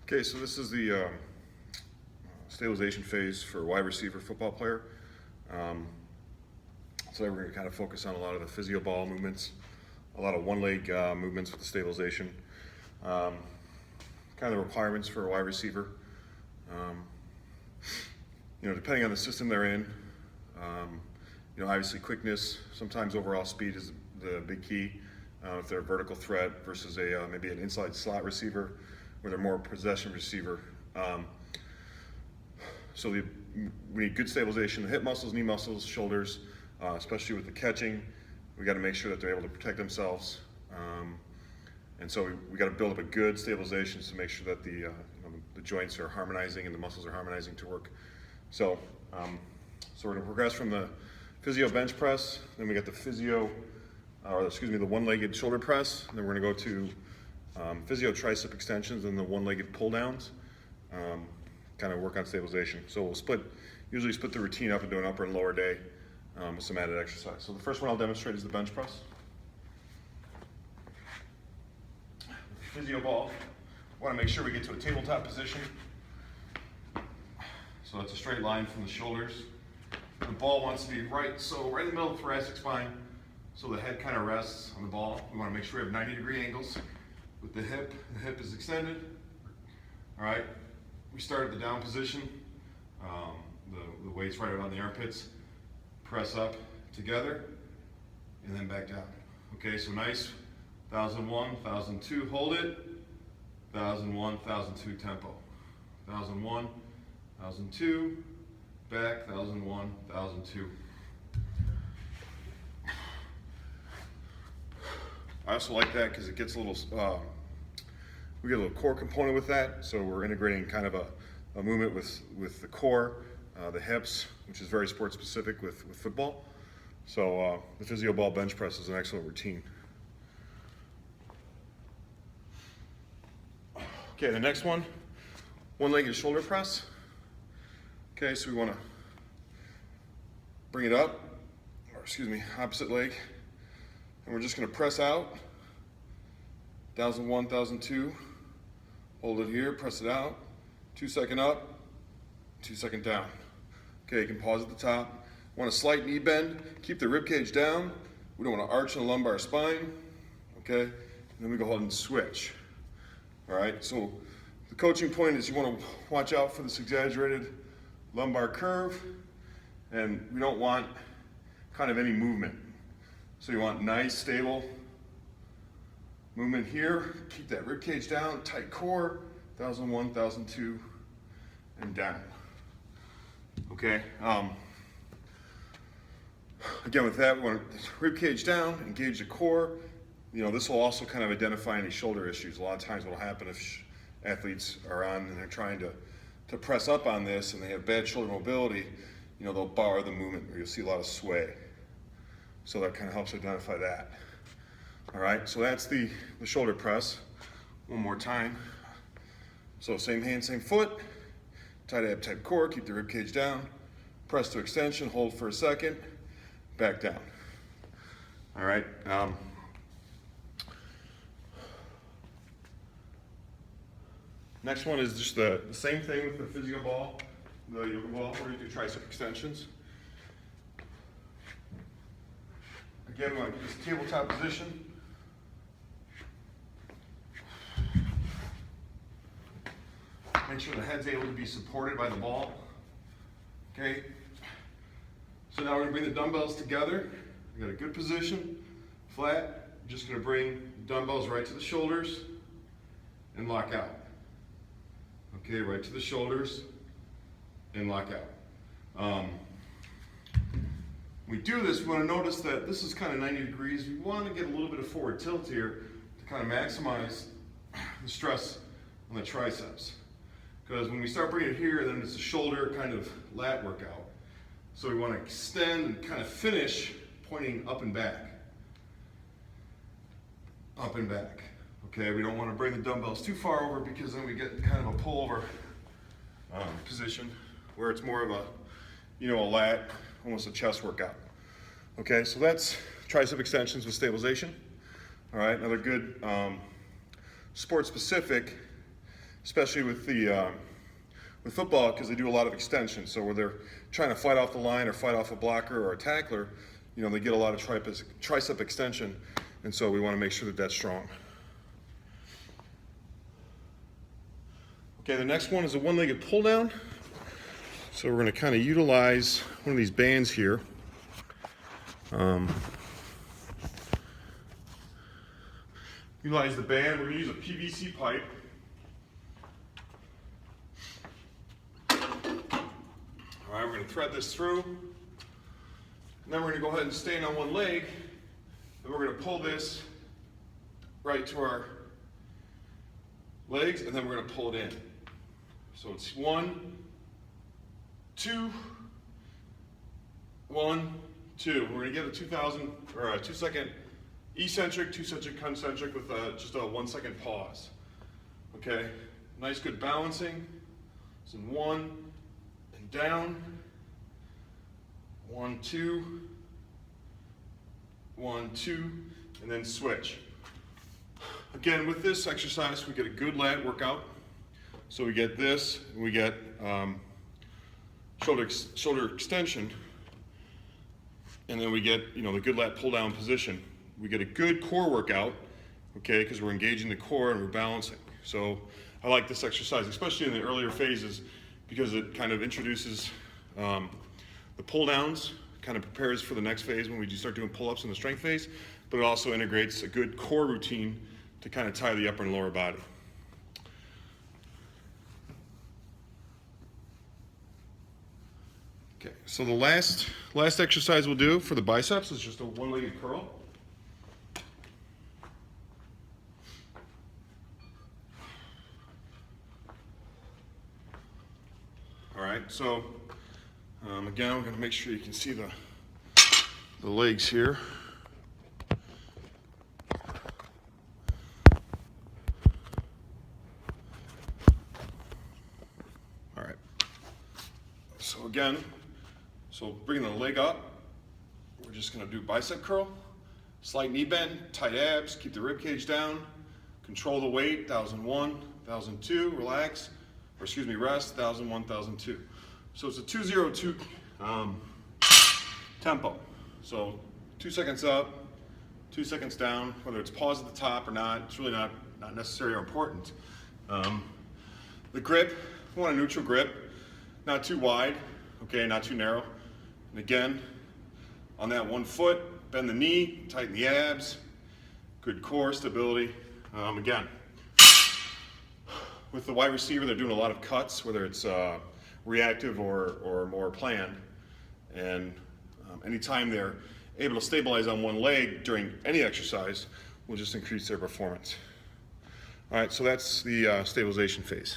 Okay, so this is the stabilization phase for a wide receiver football player. So we're going to kind of focus on a lot of the physio ball movements, a lot of one leg movements with the stabilization, kind of the requirements for a wide receiver. Depending on the system they're in, obviously quickness, sometimes overall speed is the big key. If they're a vertical threat versus maybe an inside slot receiver, where they're more a possession receiver. So we need good stabilization, the hip muscles, knee muscles, shoulders, especially with the catching. We got to make sure that they're able to protect themselves. And so we got to build up a good stabilization to make sure that the joints are harmonizing and the muscles are harmonizing to work. So we're going to progress from the physio bench press, then we got the the one-legged shoulder press, and then we're going to go to physio tricep extensions and the one-legged pull downs, kind of work on stabilization. So we'll usually split the routine up into an upper and lower day with some added exercise. So the first one I'll demonstrate is the bench press. Physio ball, we want to make sure we get to a tabletop position. So that's a straight line from the shoulders. The ball wants to be right in the middle of the thoracic spine, so the head kind of rests on the ball. We want to make sure we have 90-degree angles with the hip. The hip is extended. All right, we start at the down position. The weight's right around the armpits. Press up together, and then back down. Okay, so nice. 1001, 1002, hold it. 1001, 1002 tempo. 1001, 1002, back, 1001, 1002. I also like that because it gets a little, we get a little core component with that, so we're integrating kind of a movement with the core, the hips, which is very sport specific with football. So the physio ball bench press is an excellent routine. Okay, the next one-legged shoulder press. Okay, so we want to bring it up, opposite leg, and we're just going to press out. 1001, 1002, hold it here, press it out. 2 second up, 2 second down. Okay, you can pause at the top. Want a slight knee bend, keep the rib cage down. We don't want to arch the lumbar spine. Okay, and then we go ahead and switch. All right, so the coaching point is you want to watch out for this exaggerated lumbar curve, and we don't want kind of any movement. So you want nice, stable movement here. Keep that rib cage down, tight core, 1001, 1002, and down. Okay. Again, with that, we want the rib cage down, engage the core. This will also kind of identify any shoulder issues. A lot of times what will happen if athletes are on and they're trying to press up on this and they have bad shoulder mobility, they'll bar the movement or you'll see a lot of sway. So that kind of helps identify that. All right, so that's the shoulder press. One more time. So same hand, same foot, tight ab type core, keep the rib cage down, press to extension, hold for a second, back down. All right. Next one is just the same thing with the physio ball, the yoga ball. We're going to do tricep extensions. Again, we want to get this tabletop position. Make sure the head's able to be supported by the ball. Okay. So now we're going to bring the dumbbells together. We got a good position, flat. We're just going to bring dumbbells right to the shoulders and lock out. Okay, right to the shoulders and lock out. We do this, we want to notice that this is kind of 90 degrees. We want to get a little bit of forward tilt here to kind of maximize the stress on the triceps. Because when we start bringing it here, then it's a shoulder kind of lat workout. So we want to extend and kind of finish pointing up and back. Up and back. Okay, we don't want to bring the dumbbells too far over because then we get kind of a pullover position where it's more of a lat, almost a chest workout. Okay, so that's tricep extensions with stabilization. All right, another good sport-specific especially with the with football, because they do a lot of extension. So where they're trying to fight off the line or fight off a blocker or a tackler, you know, they get a lot of tricep extension, and so we want to make sure that that's strong. Okay, the next one is a one-legged pull down. So we're going to kind of utilize one of these bands here. Utilize the band. We're going to use a PVC pipe. All right, we're going to thread this through. And then we're going to go ahead and stand on one leg. And we're going to pull this right to our legs, and then we're going to pull it in. So it's 1, 2, 1, 2. We're going to get a 2-second eccentric, 2-second concentric with just a 1-second pause. Okay, nice good balancing. So in 1 and down, 1, 2, 1, 2, and then switch. Again, with this exercise, we get a good lat workout. So we get this, and we get shoulder extension, and then we get, you know, the good lat pull down position. We get a good core workout, okay, because we're engaging the core and we're balancing. So I like this exercise, especially in the earlier phases, because it kind of introduces the pull downs, kind of prepares for the next phase when we do start doing pull-ups in the strength phase, but it also integrates a good core routine to kind of tie the upper and lower body. Okay, so the last exercise we'll do for the biceps is just a one-legged curl. All right, so again, we're going to make sure you can see the legs here. All right, so again, bringing the leg up, we're just going to do bicep curl, slight knee bend, tight abs, keep the rib cage down, control the weight, 1001, 1002, relax, or excuse me, rest, 1001, 1002. So it's a 2-0-2 tempo. So 2 seconds up, 2 seconds down, whether it's pause at the top or not, it's really not necessary or important. The grip, we want a neutral grip, not too wide, okay, not too narrow. And again, on that 1 foot, bend the knee, tighten the abs, good core stability. Again, with the wide receiver, they're doing a lot of cuts, whether it's reactive or more planned. And anytime they're able to stabilize on one leg during any exercise will just increase their performance. All right, so that's the stabilization phase.